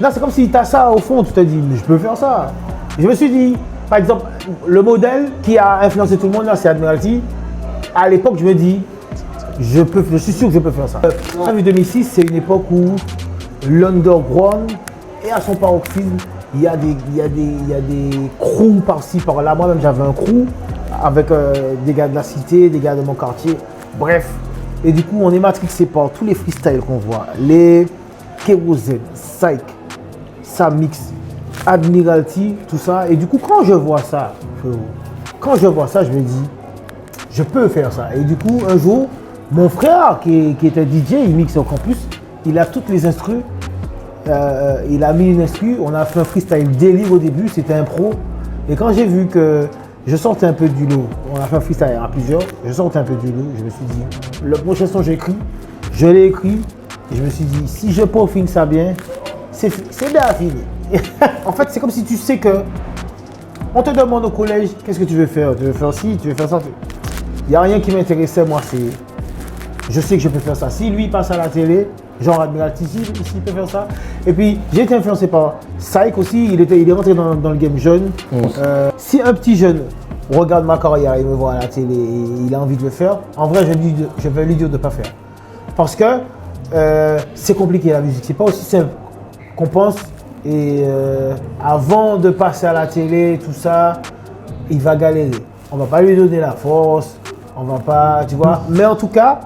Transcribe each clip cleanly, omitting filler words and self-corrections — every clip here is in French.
Non, c'est comme si tu as ça au fond, tu te dis, mais je peux faire ça. Je me suis dit, par exemple, le modèle qui a influencé tout le monde là, c'est Admiralty. À l'époque, je me dis, je suis sûr que je peux faire ça. En 2006, c'est une époque où l'underground est à son paroxysme. Il y a des crews par-ci, par-là. Moi-même, j'avais un crew avec des gars de la cité, des gars de mon quartier. Bref. Et du coup, on est matrixé par tous les freestyles qu'on voit. Les Kérosène, Psych, Samix, Admiralty, tout ça. Et du coup, quand je vois ça, je me dis, je peux faire ça. Et du coup, un jour, mon frère, qui était DJ, il mixe au campus, il a toutes les instrus. Il a mis une instru, on a fait un freestyle délire au début, c'était un pro. Et quand j'ai vu que je sortais un peu du lot, on a fait un freestyle à plusieurs, je sortais un peu du lot, je me suis dit, le prochain son j'ai écrit, je l'ai écrit, et je me suis dit, si je peaufine ça bien, c'est bien fini. En fait, c'est comme si tu sais que, on te demande au collège, qu'est-ce que tu veux faire? Tu veux faire ci, tu veux faire ça? Il n'y a rien qui m'intéressait, moi, c'est, je sais que je peux faire ça. Si lui passe à la télé, genre Admiralty, s'il peut faire ça. Et puis, j'ai été influencé par Psych aussi, il est rentré dans le game jeune. Si un petit jeune regarde ma carrière, il me voit à la télé et il a envie de le faire, en vrai, je vais lui dire de ne pas faire. Parce que c'est compliqué la musique, c'est pas aussi simple qu'on pense. Et avant de passer à la télé, tout ça, il va galérer. On va pas lui donner la force, on va pas, tu vois. Mais en tout cas,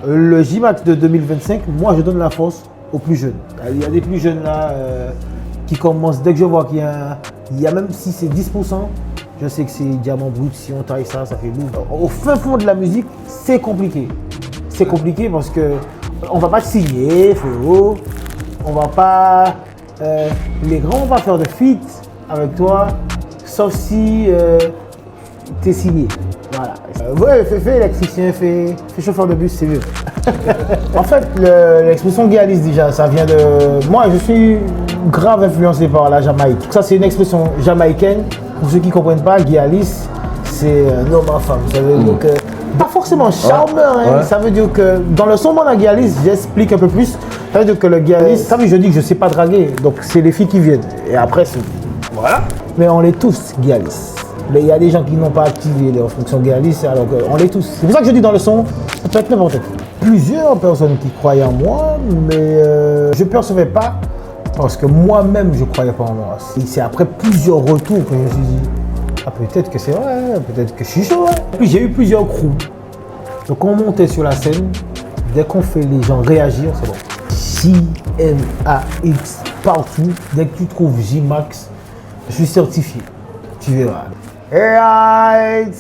le J-Max de 2025, moi je donne la force aux plus jeunes. Il y a des plus jeunes là qui commencent, dès que je vois qu'il y a même si c'est 10%, je sais que c'est diamant brut, si on taille ça, ça fait boum. Au fin fond de la musique, c'est compliqué. C'est compliqué parce que on va pas te signer, frérot. On va pas... les grands vont pas faire de feat avec toi, sauf si t'es signé. Voilà. Ouais, fais électricien, fais chauffeur de bus, c'est mieux. En fait, l'expression Gialis déjà, ça vient de... Moi, je suis grave influencé par la Jamaïque. Ça, c'est une expression jamaïcaine. Pour ceux qui ne comprennent pas, Gialis, c'est un homme en femme. Ça veut dire que... Pas forcément charmeur, hein. Ouais. Ça veut dire que dans le son de Gialis, j'explique un peu plus. Ça veut dire que le Gialis, ça veut dire que je dis que je ne sais pas draguer. Donc, c'est les filles qui viennent. Et après, c'est... Voilà. Mais on est tous Gialis. Mais il y a des gens qui n'ont pas activé leur fonction Gialis, alors on l'est tous. C'est pour ça que je dis dans le son, ça peut être n'importe quoi. Plusieurs personnes qui croyaient en moi, mais je ne percevais pas parce que moi-même je ne croyais pas en moi. C'est après plusieurs retours que je me suis dit, ah peut-être que c'est vrai, peut-être que je suis chaud. Puis j'ai eu plusieurs crews. Donc on montait sur la scène, dès qu'on fait les gens réagir, c'est bon. J-M-A-X partout, dès que tu trouves J-Max, je suis certifié. Tu verras. Right.